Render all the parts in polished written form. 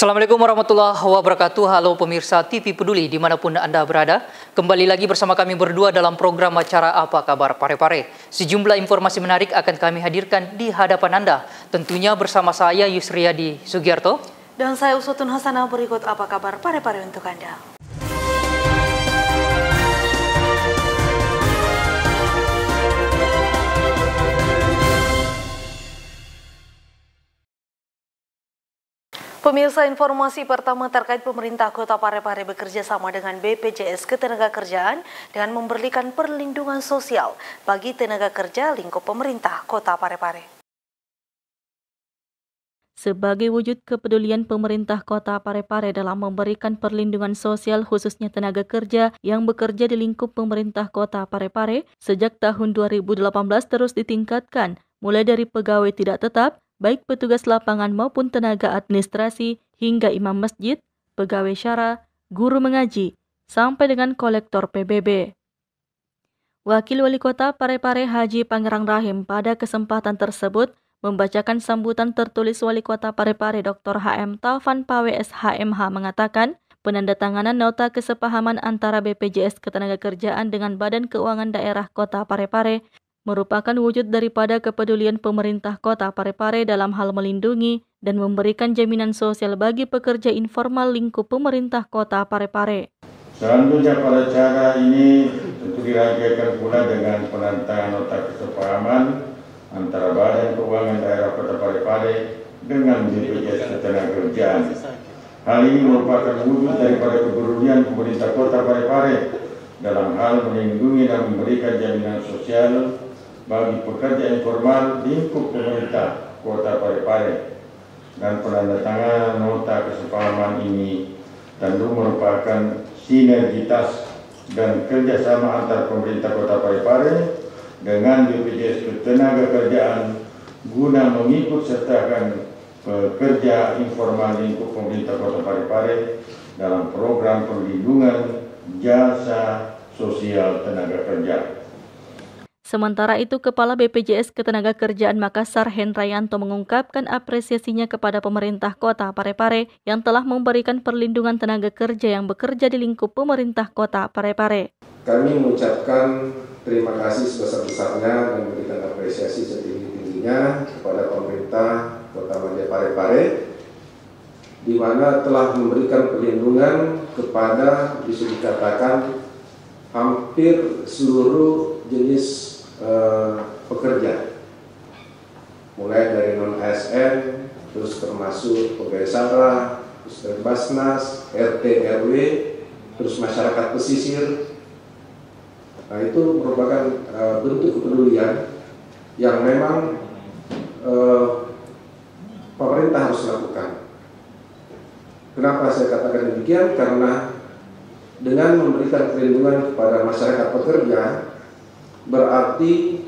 Assalamualaikum warahmatullahi wabarakatuh. Halo pemirsa TV Peduli dimanapun Anda berada. Kembali lagi bersama kami berdua dalam program acara Apa Kabar Parepare. Sejumlah informasi menarik akan kami hadirkan di hadapan Anda. Tentunya bersama saya Yusriyadi Sugiarto. Dan saya Usutun Hasanah. Berikut Apa Kabar Parepare untuk Anda. Pemirsa, informasi pertama terkait pemerintah Kota Parepare bekerja sama dengan BPJS Ketenagakerjaan dengan memberikan perlindungan sosial bagi tenaga kerja lingkup pemerintah Kota Parepare. Sebagai wujud kepedulian pemerintah Kota Parepare dalam memberikan perlindungan sosial khususnya tenaga kerja yang bekerja di lingkup pemerintah Kota Parepare, sejak tahun 2018 terus ditingkatkan, mulai dari pegawai tidak tetap, baik petugas lapangan maupun tenaga administrasi, hingga imam masjid, pegawai syara, guru mengaji, sampai dengan kolektor PBB. Wakil Wali Kota Parepare Haji Pangerang Rahim pada kesempatan tersebut membacakan sambutan tertulis Wali Kota Parepare Dr. HM Taufan PWS HMH mengatakan, penandatanganan nota kesepahaman antara BPJS Ketenagakerjaan dengan Badan Keuangan Daerah Kota Parepare merupakan wujud daripada kepedulian pemerintah Kota Parepare dalam hal melindungi dan memberikan jaminan sosial bagi pekerja informal lingkup pemerintah Kota Parepare. Selanjutnya pada acara ini tentu dirangkaikan pula dengan penandatanganan nota kesepahaman antara Badan Keuangan Daerah Kota Parepare dengan BPJS Ketenagakerjaan. Hal ini merupakan wujud daripada kepedulian pemerintah Kota Parepare dalam hal melindungi dan memberikan jaminan sosial bagi pekerja informal lingkup pemerintah Kota Parepare, dan penandatanganan nota kesepahaman ini tentu merupakan sinergitas dan kerjasama antar pemerintah Kota Parepare dengan BPJS Ketenagakerjaan guna mengikut sertakan pekerja informal lingkup pemerintah Kota Parepare dalam program perlindungan jasa sosial tenaga kerja. Sementara itu, Kepala BPJS Ketenagakerjaan Makassar Hendrayanto mengungkapkan apresiasinya kepada pemerintah Kota Parepare yang telah memberikan perlindungan tenaga kerja yang bekerja di lingkup pemerintah Kota Parepare. Kami mengucapkan terima kasih sebesar-besarnya dan memberikan apresiasi setinggi-tingginya kepada pemerintah Kota Parepare, di mana telah memberikan perlindungan kepada, bisa dikatakan, hampir seluruh jenis pekerja, mulai dari non-ASN, terus termasuk pegawai satra, terus dari Basnas, RT, RW, terus masyarakat pesisir. Nah, itu merupakan bentuk kepedulian yang memang pemerintah harus lakukan. Kenapa saya katakan demikian? Karena dengan memberikan perlindungan kepada masyarakat pekerja, berarti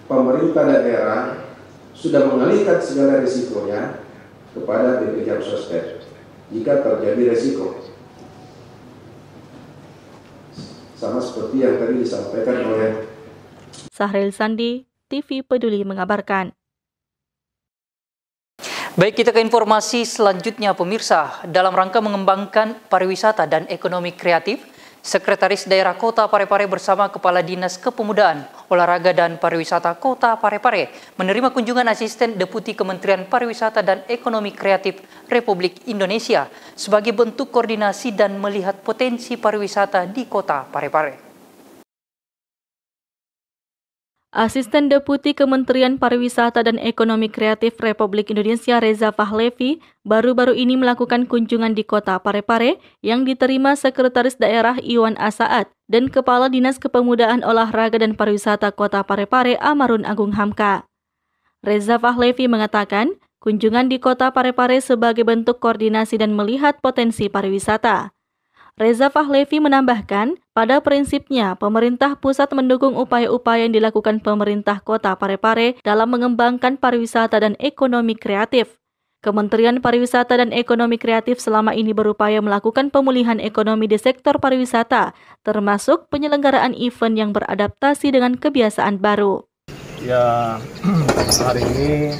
pemerintah daerah sudah mengalihkan segala risikonya kepada BPJS Sostek jika terjadi risiko. Sama seperti yang tadi disampaikan oleh Sahril Sandi, TV Peduli mengabarkan. Baik, kita ke informasi selanjutnya pemirsa. Dalam rangka mengembangkan pariwisata dan ekonomi kreatif, Sekretaris Daerah Kota Parepare bersama Kepala Dinas Kepemudaan, Olahraga dan Pariwisata Kota Parepare menerima kunjungan Asisten Deputi Kementerian Pariwisata dan Ekonomi Kreatif Republik Indonesia sebagai bentuk koordinasi dan melihat potensi pariwisata di Kota Parepare. Asisten Deputi Kementerian Pariwisata dan Ekonomi Kreatif Republik Indonesia Reza Fahlevi baru-baru ini melakukan kunjungan di Kota Parepare yang diterima Sekretaris Daerah Iwan Asaat dan Kepala Dinas Kepemudaan Olahraga dan Pariwisata Kota Parepare Amarun Agung Hamka. Reza Fahlevi mengatakan kunjungan di Kota Parepare sebagai bentuk koordinasi dan melihat potensi pariwisata. Reza Fahlevi menambahkan, pada prinsipnya pemerintah pusat mendukung upaya-upaya yang dilakukan pemerintah Kota Parepare dalam mengembangkan pariwisata dan ekonomi kreatif. Kementerian Pariwisata dan Ekonomi Kreatif selama ini berupaya melakukan pemulihan ekonomi di sektor pariwisata, termasuk penyelenggaraan event yang beradaptasi dengan kebiasaan baru. Ya, hari ini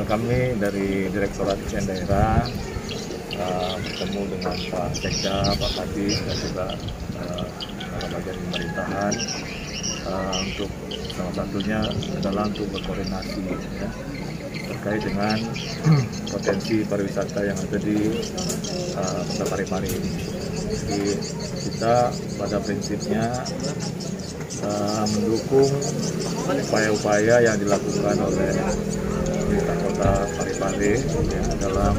kami dari Direktorat Desain Daerah bertemu dengan Pak Sekda, Pak Kadis, dan juga para bagian pemerintahan untuk salah satunya adalah untuk berkoordinasi ya, terkait dengan potensi pariwisata yang ada di Kota Parepare ini. Jadi kita pada prinsipnya mendukung upaya-upaya yang dilakukan oleh pemerintah Kota Parepare ya, dalam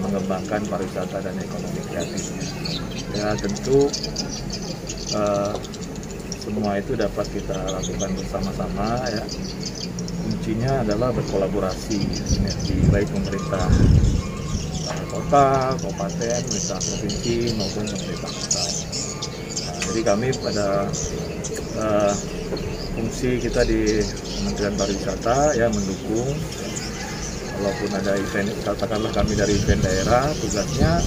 mengembangkan pariwisata dan ekonomi kreatifnya. Ya tentu semua itu dapat kita lakukan bersama-sama ya. Kuncinya adalah berkolaborasi sinergi baik pemerintah kota, kabupaten, pemerintah provinsi maupun pemerintah pusat. Jadi kami pada fungsi kita di Kementerian Pariwisata ya mendukung. Walaupun ada event, katakanlah kami dari event daerah, tugasnya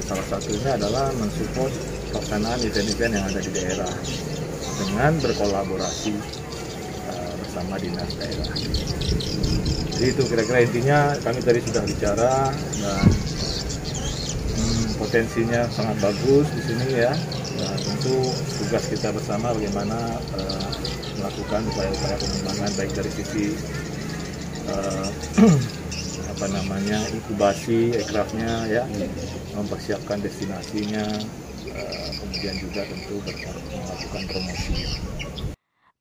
salah satunya adalah mensupport pelaksanaan event-event yang ada di daerah dengan berkolaborasi bersama dinas daerah. Jadi itu kira-kira intinya. Kami tadi sudah bicara dan potensinya sangat bagus di sini ya. Nah, tentu tugas kita bersama bagaimana melakukan upaya-upaya pengembangan baik dari sisi inkubasi aircraftnya ya, mempersiapkan destinasinya, kemudian juga tentu melakukan promosi.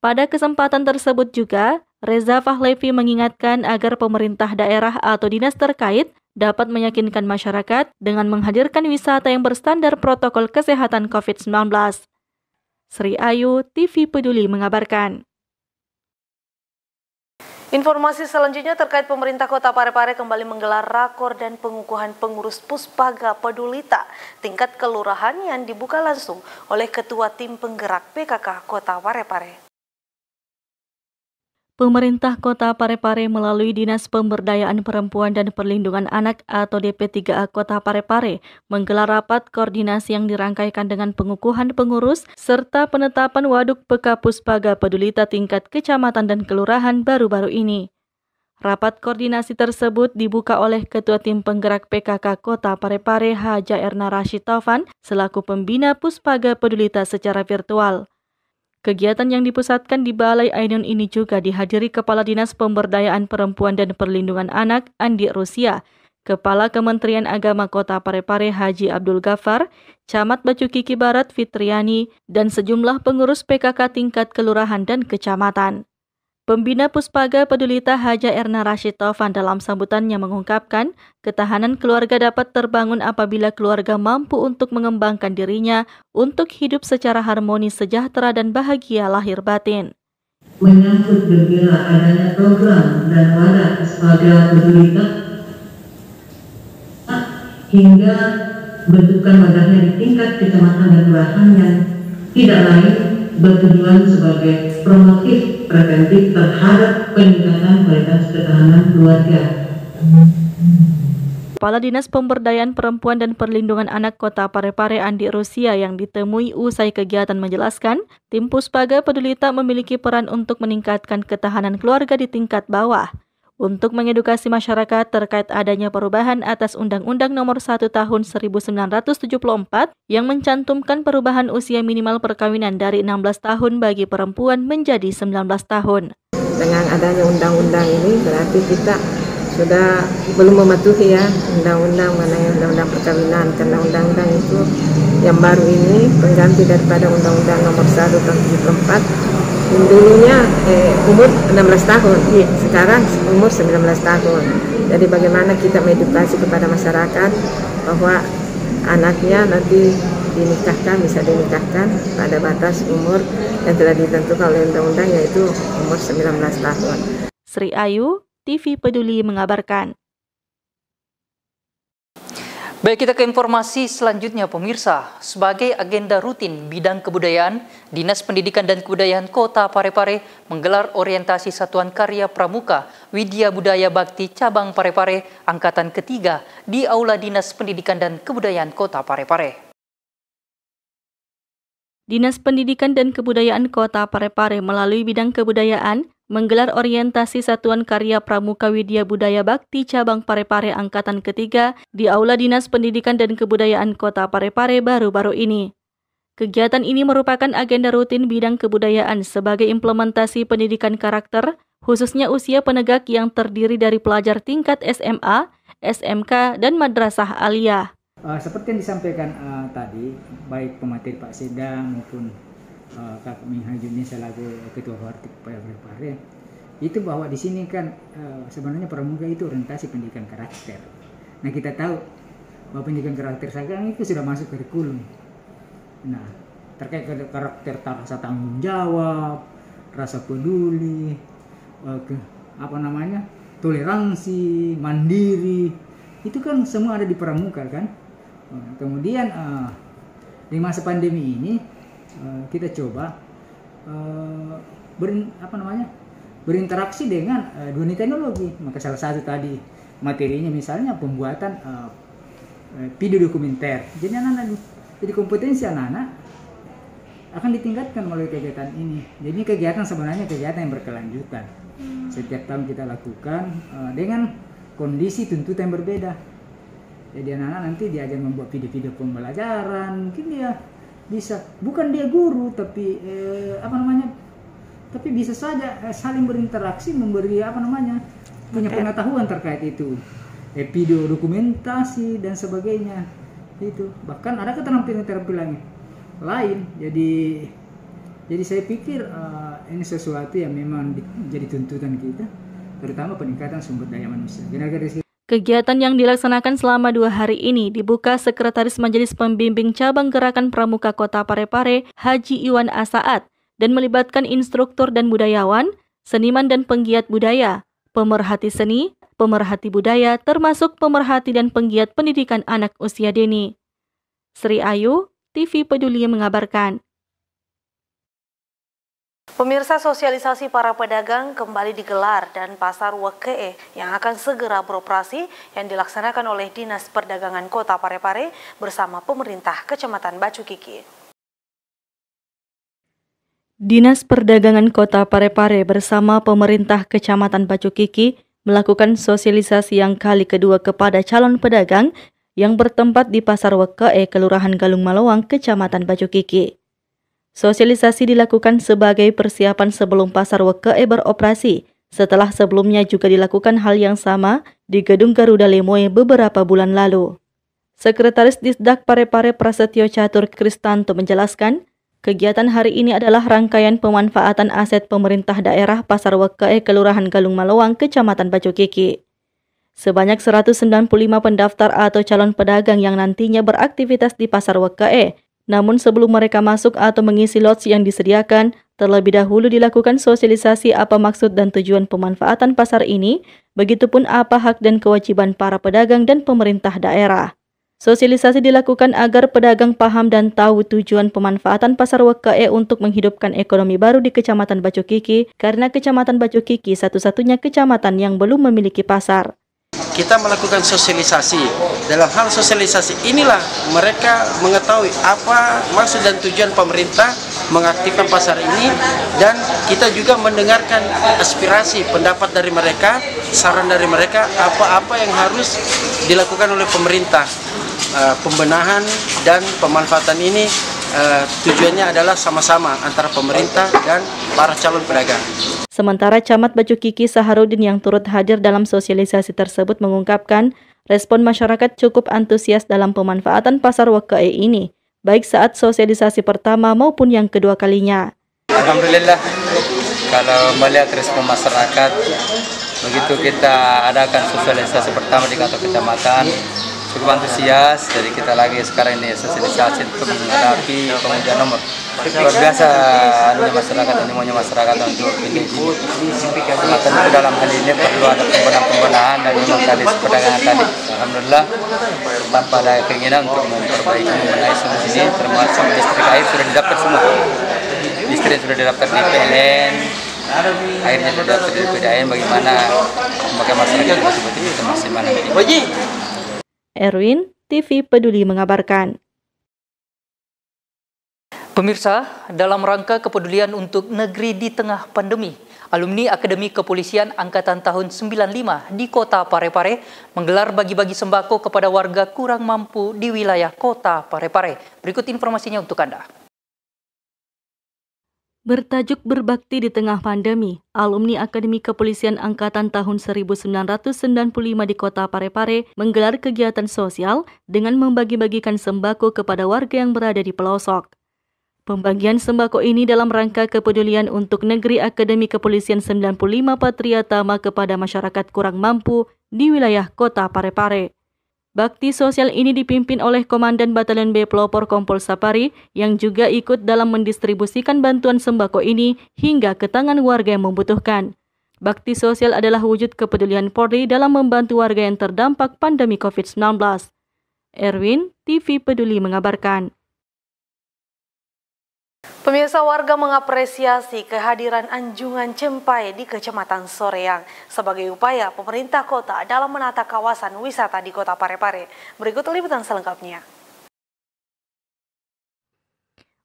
Pada kesempatan tersebut juga, Reza Fahlevi mengingatkan agar pemerintah daerah atau dinas terkait dapat meyakinkan masyarakat dengan menghadirkan wisata yang berstandar protokol kesehatan COVID-19. Sri Ayu, TV Peduli mengabarkan. Informasi selanjutnya terkait pemerintah Kota Parepare kembali menggelar rakor dan pengukuhan pengurus Puspaga Pedulita tingkat kelurahan yang dibuka langsung oleh Ketua Tim Penggerak PKK Kota Parepare. Pemerintah Kota Parepare melalui Dinas Pemberdayaan Perempuan dan Perlindungan Anak atau DP3A Kota Parepare menggelar rapat koordinasi yang dirangkaikan dengan pengukuhan pengurus serta penetapan waduk PK Puspaga Pedulita tingkat kecamatan dan kelurahan baru-baru ini. Rapat koordinasi tersebut dibuka oleh Ketua Tim Penggerak PKK Kota Parepare Haja Erna Rashid Taufan selaku pembina Puspaga Pedulita secara virtual. Kegiatan yang dipusatkan di Balai Ainun ini juga dihadiri Kepala Dinas Pemberdayaan Perempuan dan Perlindungan Anak Andi Rusia, Kepala Kementerian Agama Kota Parepare Haji Abdul Ghaffar, Camat Bacukiki Barat Fitriani, dan sejumlah pengurus PKK tingkat kelurahan dan kecamatan. Pembina Puspaga Pedulita Haja Erna Rashid Taufan dalam sambutannya mengungkapkan, ketahanan keluarga dapat terbangun apabila keluarga mampu untuk mengembangkan dirinya untuk hidup secara harmonis, sejahtera, dan bahagia lahir batin. Menyambut gembira adanya program dan wadah Puspaga Pedulita hingga bentukan wadahnya di tingkat kecamatan dan kelurahan yang tidak lain bertujuan sebagai promotif preventif terhadap peningkatan kualitas ketahanan keluarga. Kepala Dinas Pemberdayaan Perempuan dan Perlindungan Anak Kota Parepare Andi Rusia yang ditemui usai kegiatan menjelaskan, tim Puspaga Pedulita memiliki peran untuk meningkatkan ketahanan keluarga di tingkat bawah. Untuk mengedukasi masyarakat terkait adanya perubahan atas Undang-Undang Nomor 1 Tahun 1974 yang mencantumkan perubahan usia minimal perkawinan dari 16 tahun bagi perempuan menjadi 19 tahun. Dengan adanya undang-undang ini berarti kita sudah belum mematuhi ya undang-undang mengenai undang-undang perkawinan, karena undang-undang itu yang baru ini pengganti daripada Undang-Undang Nomor 1 Tahun 1974. Dulunya umur 16 tahun, sekarang umur 19 tahun. Jadi bagaimana kita mengedukasi kepada masyarakat bahwa anaknya nanti bisa dinikahkan pada batas umur yang telah ditentukan oleh undang-undang, yaitu umur 19 tahun. Sri Ayu, TV Peduli mengabarkan. Baik, kita ke informasi selanjutnya pemirsa. Sebagai agenda rutin bidang kebudayaan, Dinas Pendidikan dan Kebudayaan Kota Parepare menggelar orientasi Satuan Karya Pramuka Widya Budaya Bakti Cabang Parepare Angkatan ketiga di Aula Dinas Pendidikan dan Kebudayaan Kota Parepare. Dinas Pendidikan dan Kebudayaan Kota Parepare melalui bidang kebudayaan menggelar orientasi Satuan Karya Pramuka Widya Budaya Bakti Cabang Parepare Angkatan Ketiga di Aula Dinas Pendidikan dan Kebudayaan Kota Parepare baru-baru ini. Kegiatan ini merupakan agenda rutin bidang kebudayaan sebagai implementasi pendidikan karakter, khususnya usia penegak yang terdiri dari pelajar tingkat SMA, SMK, dan madrasah aliyah. Seperti yang disampaikan tadi, baik pemateri Pak Sedang maupun Kak Minhajuni selaku Ketua Hortik Parepare, itu bahwa di sini kan sebenarnya pramuka itu orientasi pendidikan karakter. Nah, kita tahu bahwa pendidikan karakter sekarang itu sudah masuk kurikulum. Nah, terkait karakter rasa tanggung jawab, rasa peduli, toleransi, mandiri, itu kan semua ada di pramuka kan. Kemudian di masa pandemi ini kita coba berinteraksi dengan dunia teknologi. Maka salah satu tadi materinya misalnya pembuatan video dokumenter. Jadi kompetensi anak-anak akan ditingkatkan melalui kegiatan ini. Jadi kegiatan sebenarnya kegiatan yang berkelanjutan. Setiap tahun kita lakukan dengan kondisi tuntutan yang berbeda. Jadi anak-anak nanti diajar membuat video-video pembelajaran. Mungkin dia bisa, bukan dia guru, tapi tapi bisa saja saling berinteraksi, memberi punya pengetahuan terkait itu. Video dokumentasi dan sebagainya. Itu bahkan ada keterampilan lain. Jadi saya pikir ini sesuatu yang memang jadi tuntutan kita, terutama peningkatan sumber daya manusia. Kegiatan yang dilaksanakan selama 2 hari ini dibuka Sekretaris Majelis Pembimbing Cabang Gerakan Pramuka Kota Parepare, Haji Iwan Asaat, dan melibatkan instruktur dan budayawan, seniman dan penggiat budaya, pemerhati seni, pemerhati budaya, termasuk pemerhati dan penggiat pendidikan anak usia dini. Sri Ayu, TV Peduli mengabarkan. Pemirsa, sosialisasi para pedagang kembali digelar dan pasar WKE yang akan segera beroperasi yang dilaksanakan oleh Dinas Perdagangan Kota Parepare bersama pemerintah Kecamatan Bacu Kiki. Dinas Perdagangan Kota Parepare bersama pemerintah Kecamatan Bacu Kiki melakukan sosialisasi yang kali kedua kepada calon pedagang yang bertempat di Pasar WKE Kelurahan Galung Malawang, Kecamatan Bacu Kiki. Sosialisasi dilakukan sebagai persiapan sebelum Pasar WKE beroperasi, setelah sebelumnya juga dilakukan hal yang sama di Gedung Garuda Lemoe beberapa bulan lalu. Sekretaris Disdak Parepare Prasetyo Catur Kristanto menjelaskan, kegiatan hari ini adalah rangkaian pemanfaatan aset pemerintah daerah Pasar WKE Kelurahan Galung Malawang, Kecamatan Bacu Kiki. Sebanyak 195 pendaftar atau calon pedagang yang nantinya beraktivitas di Pasar WKE. Namun sebelum mereka masuk atau mengisi lots yang disediakan, terlebih dahulu dilakukan sosialisasi apa maksud dan tujuan pemanfaatan pasar ini, begitupun apa hak dan kewajiban para pedagang dan pemerintah daerah. Sosialisasi dilakukan agar pedagang paham dan tahu tujuan pemanfaatan Pasar WKE untuk menghidupkan ekonomi baru di Kecamatan Bacu Kiki, karena Kecamatan Bacu Kiki satu-satunya kecamatan yang belum memiliki pasar. Kita melakukan sosialisasi. Dalam hal sosialisasi inilah mereka mengetahui apa maksud dan tujuan pemerintah mengaktifkan pasar ini, dan kita juga mendengarkan aspirasi, pendapat dari mereka, saran dari mereka, apa-apa yang harus dilakukan oleh pemerintah. Pembenahan dan pemanfaatan ini tujuannya adalah sama-sama antara pemerintah dan para calon pedagang. Sementara Camat Bacu Kiki Saharudin yang turut hadir dalam sosialisasi tersebut mengungkapkan respon masyarakat cukup antusias dalam pemanfaatan Pasar WKE ini, baik saat sosialisasi pertama maupun yang kedua kalinya. Alhamdulillah, kalau melihat respon masyarakat, begitu kita adakan sosialisasi pertama di kantor kecamatan, cukup antusias. Jadi kita lagi sekarang ini sosialisasi untuk menghadapi pengundian nomor. Luar biasa masyarakat, animonya masyarakat untuk pilih kecamatan itu. Dalam hal ini perlu ada pembenahan dan memang tadi perdagangan tadi, alhamdulillah tanpa ada keinginan untuk memperbaiki mengenai semua ini, termasuk listrik air sudah didaftar semua. Listrik sudah didaftar di PLN, airnya sudah didaftar di PDAM. Bagaimana memakai masyarakat seperti itu maksimal nanti. Erwin, TV Peduli mengabarkan. Pemirsa, dalam rangka kepedulian untuk negeri di tengah pandemi, Alumni Akademi Kepolisian Angkatan tahun 95 di Kota Parepare menggelar bagi-bagi sembako kepada warga kurang mampu di wilayah Kota Parepare. Berikut informasinya untuk Anda. Bertajuk Berbakti di Tengah Pandemi, alumni Akademi Kepolisian Angkatan tahun 1995 di Kota Parepare menggelar kegiatan sosial dengan membagi-bagikan sembako kepada warga yang berada di pelosok. Pembagian sembako ini dalam rangka kepedulian untuk Negeri Akademi Kepolisian 95 Patria Tama kepada masyarakat kurang mampu di wilayah Kota Parepare. Bakti sosial ini dipimpin oleh Komandan Batalion B Pelopor Kompol Sapari yang juga ikut dalam mendistribusikan bantuan sembako ini hingga ke tangan warga yang membutuhkan. Bakti sosial adalah wujud kepedulian Polri dalam membantu warga yang terdampak pandemi COVID-19. Erwin, TV Peduli mengabarkan. Pemirsa, warga mengapresiasi kehadiran Anjungan Cempai di Kecamatan Soreang sebagai upaya pemerintah kota dalam menata kawasan wisata di Kota Parepare. Berikut liputan selengkapnya.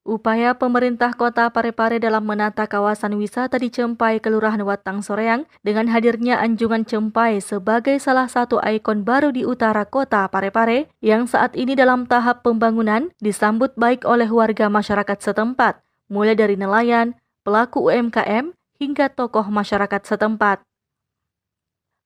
Upaya pemerintah Kota Parepare dalam menata kawasan wisata di Cempai, Kelurahan Watang Soreang dengan hadirnya Anjungan Cempai sebagai salah satu ikon baru di utara Kota Parepare yang saat ini dalam tahap pembangunan disambut baik oleh warga masyarakat setempat, mulai dari nelayan, pelaku UMKM, hingga tokoh masyarakat setempat.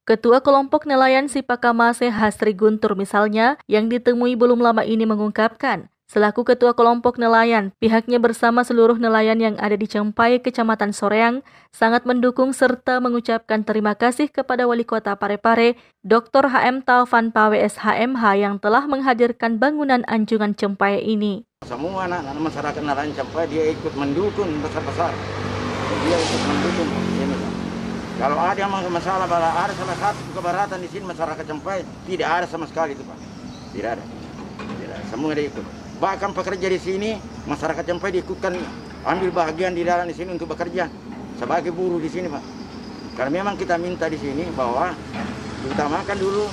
Ketua Kelompok Nelayan Sipakamase Hasri Guntur misalnya, yang ditemui belum lama ini mengungkapkan, selaku Ketua Kelompok Nelayan, pihaknya bersama seluruh nelayan yang ada di Cempai, Kecamatan Soreang, sangat mendukung serta mengucapkan terima kasih kepada Wali Kota Parepare, Dr. HM Taufan Pawes HMH yang telah menghadirkan bangunan Anjungan Cempai ini. Semua anak-anak masyarakat nelayan Cempai dia ikut mendukung besar-besar. Dia ikut mendukung ini. Kalau ada masalah, ada salah satu keberatan di sini masyarakat Cempai, tidak ada sama sekali itu Pak. Tidak ada. Semua dia ikut. Bahkan pekerja di sini, masyarakat Cempai diikutkan ambil bagian di dalam di sini untuk bekerja sebagai buruh di sini Pak. Karena memang kita minta di sini bahwa diutamakan dulu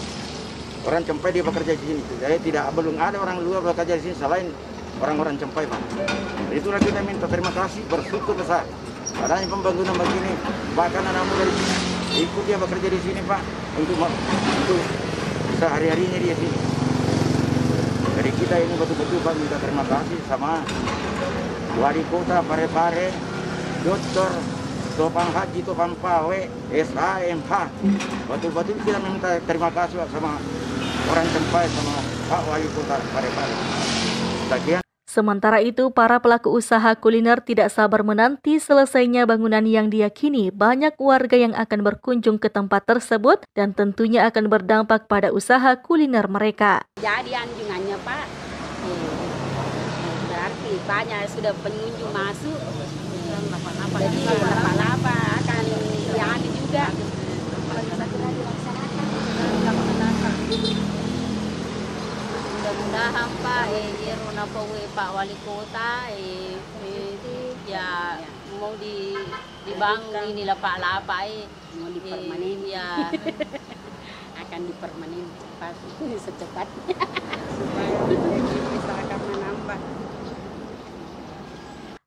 orang Cempai dia bekerja di sini. Jadi belum ada orang luar bekerja di sini selain orang-orang Cempai Pak. Itulah kita minta terima kasih, bersyukur besar. Adanya pembangunan begini, bahkan anak muda di sini ikut dia bekerja di sini Pak untuk sehari-harinya dia sini. Jadi kita ini betul-betul Pak minta terima kasih sama Wali Kota Parepare, Dr. Topang Haji Topang Pawe, SHMH. Betul-betul kita minta terima kasih sama orang Cempai, sama Pak Wali Kota Parepare. Sementara itu, para pelaku usaha kuliner tidak sabar menanti selesainya bangunan yang diyakini banyak warga yang akan berkunjung ke tempat tersebut dan tentunya akan berdampak pada usaha kuliner mereka. Jadi anjungannya Pak, berarti banyak sudah pengunjung masuk, jadi lapa-lapa akan jadi juga. Mudah-mudahan Pak, Pak Wali Kota, ya mau dibangun ini lapa-lapa, mau dipermanen ya, akan dipermanen secepatnya supaya masyarakat menambah.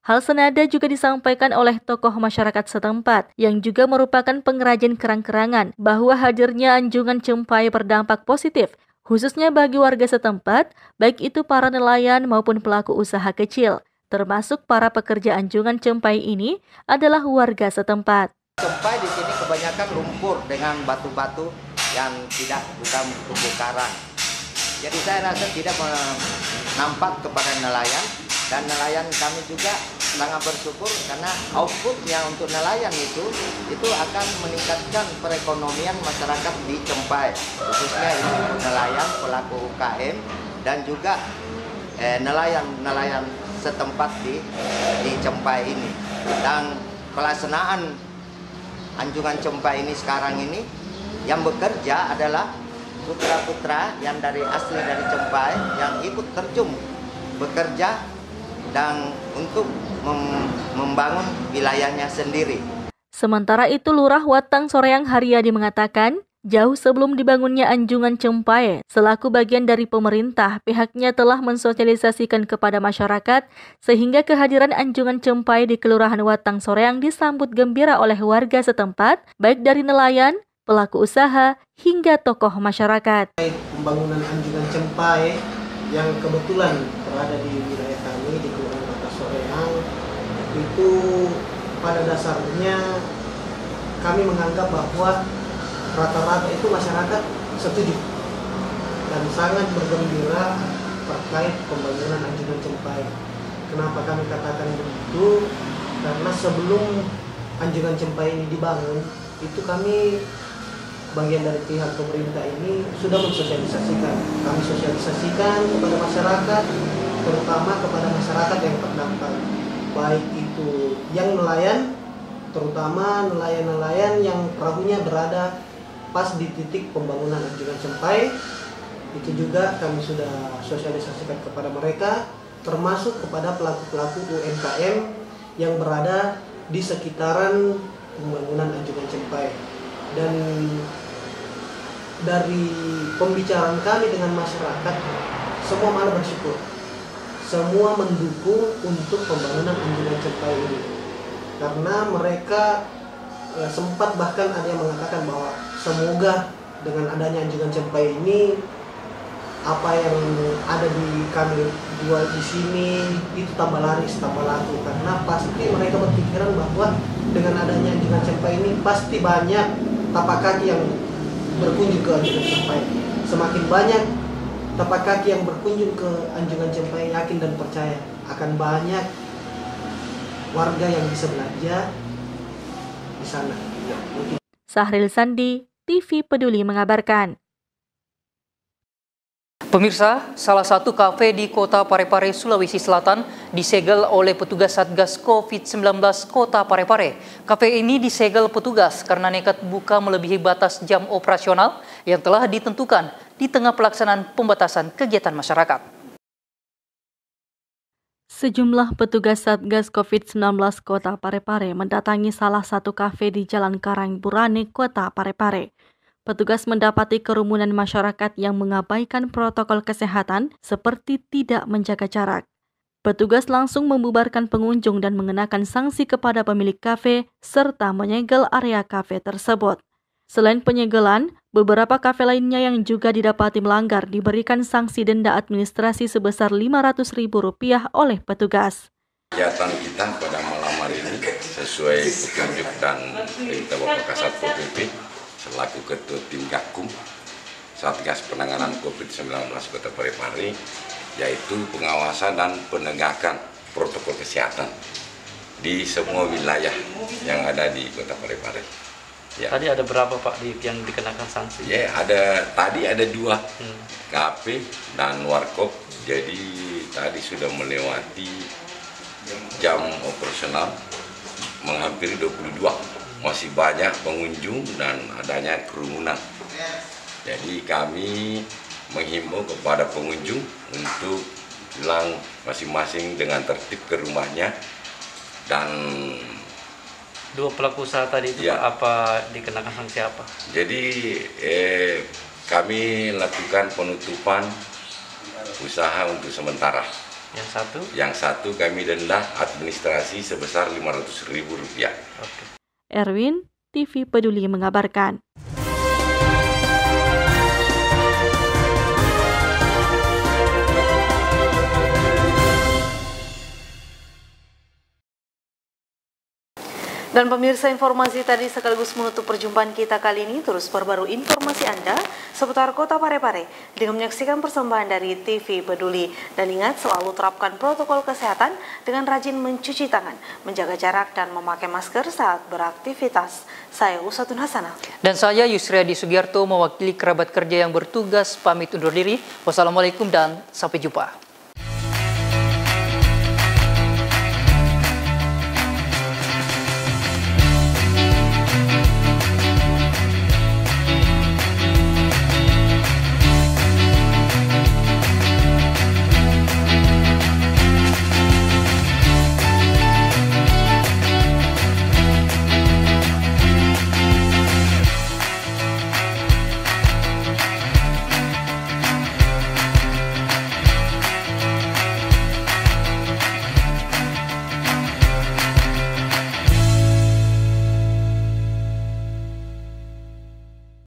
Hal senada juga disampaikan oleh tokoh masyarakat setempat yang juga merupakan pengrajin kerang-kerangan bahwa hadirnya Anjungan Cempai berdampak positif khususnya bagi warga setempat, baik itu para nelayan maupun pelaku usaha kecil, termasuk para pekerja Anjungan Cempai ini adalah warga setempat. Cempai di sini kebanyakan lumpur dengan batu-batu yang bukan tumbuh karang. Jadi saya rasa tidak nampak kepada nelayan, dan nelayan kami juga sangat bersyukur karena outputnya untuk nelayan itu akan meningkatkan perekonomian masyarakat di Cempai, khususnya itu nelayan, pelaku UKM, dan juga nelayan setempat di Cempai ini. Dan pelaksanaan Anjungan Cempai ini sekarang ini yang bekerja adalah putra-putra yang asli dari Cempai yang ikut terjun bekerja dan untuk membangun wilayahnya sendiri. Sementara itu, Lurah Watang Soreang Haryadi mengatakan, Jauh sebelum dibangunnya Anjungan Cempai, selaku bagian dari pemerintah, pihaknya telah mensosialisasikan kepada masyarakat sehingga kehadiran Anjungan Cempai di Kelurahan Watang Soreang disambut gembira oleh warga setempat, baik dari nelayan, pelaku usaha, hingga tokoh masyarakat. Pembangunan Anjungan Cempai yang kebetulan berada di wilayah kami di Kelurahan Watang Soreang itu pada dasarnya kami menganggap bahwa rata-rata itu masyarakat setuju dan sangat bergembira terkait pembangunan Anjungan Cempai. Kenapa kami katakan begitu? Karena sebelum Anjungan Cempai ini dibangun, itu kami bagian dari pihak pemerintah ini sudah mensosialisasikan. Kami sosialisasikan kepada masyarakat, terutama kepada masyarakat yang terdampak, baik itu yang nelayan, terutama nelayan-nelayan yang perahunya berada pas di titik pembangunan Anjungan Cempai. Itu juga kami sudah sosialisasikan kepada mereka, termasuk kepada pelaku-pelaku UMKM yang berada di sekitaran pembangunan Anjungan Cempai. Dan dari pembicaraan kami dengan masyarakat, semua malah bersyukur, semua mendukung untuk pembangunan Anjungan Cempai ini, karena mereka sempat bahkan ada yang mengatakan bahwa semoga dengan adanya Anjungan Cempai ini apa yang ada di kami jual di sini itu tambah laris, tambah laku, karena pasti mereka berpikiran bahwa dengan adanya Anjungan Cempai ini pasti banyak tapak kaki yang berkunjung ke Anjungan Cempai. Semakin banyak tapak kaki yang berkunjung ke Anjungan Cempai, yakin dan percaya akan banyak warga yang bisa belanja di sana. Sahril Sandi, TV Peduli mengabarkan. Pemirsa, salah satu kafe di Kota Parepare, Sulawesi Selatan disegel oleh petugas Satgas COVID-19 Kota Parepare. Kafe ini disegel petugas karena nekat buka melebihi batas jam operasional yang telah ditentukan di tengah pelaksanaan pembatasan kegiatan masyarakat. Sejumlah petugas Satgas COVID-19 Kota Parepare mendatangi salah satu kafe di Jalan Karangburane, Kota Parepare. Petugas mendapati kerumunan masyarakat yang mengabaikan protokol kesehatan seperti tidak menjaga jarak. Petugas langsung membubarkan pengunjung dan mengenakan sanksi kepada pemilik kafe serta menyegel area kafe tersebut. Selain penyegelan, beberapa kafe lainnya yang juga didapati melanggar diberikan sanksi denda administrasi sebesar Rp500.000 oleh petugas. Kegiatan kita pada malam hari ini sesuai petunjuk dan perintah Bapak Kasat PP selaku Ketua Tim Gakum Satgas Penanganan COVID-19 Kota Parepare, yaitu pengawasan dan penegakan protokol kesehatan di semua wilayah yang ada di Kota Parepare. Ya. Tadi ada berapa Pak yang dikenakan sanksi? Ya, tadi ada 2 kafe dan warkop. Jadi tadi sudah melewati jam operasional, menghampiri 22. Masih banyak pengunjung dan adanya kerumunan. Jadi kami menghimbau kepada pengunjung untuk pulang masing-masing dengan tertib ke rumahnya. Dan 2 pelaku usaha tadi itu ya, apa dikenakan sanksi apa? Jadi kami lakukan penutupan usaha untuk sementara. Yang satu kami denda administrasi sebesar Rp500.000. Oke. Erwin, TV Peduli mengabarkan. Dan pemirsa, informasi tadi sekaligus menutup perjumpaan kita kali ini. Terus perbarui informasi Anda seputar Kota Parepare dengan menyaksikan persembahan dari TV Peduli. Dan ingat, selalu terapkan protokol kesehatan dengan rajin mencuci tangan, menjaga jarak dan memakai masker saat beraktivitas. Saya Usatun Hasanah. Dan saya Yusriadi Sugiarto mewakili kerabat kerja yang bertugas pamit undur diri. Wassalamualaikum dan sampai jumpa.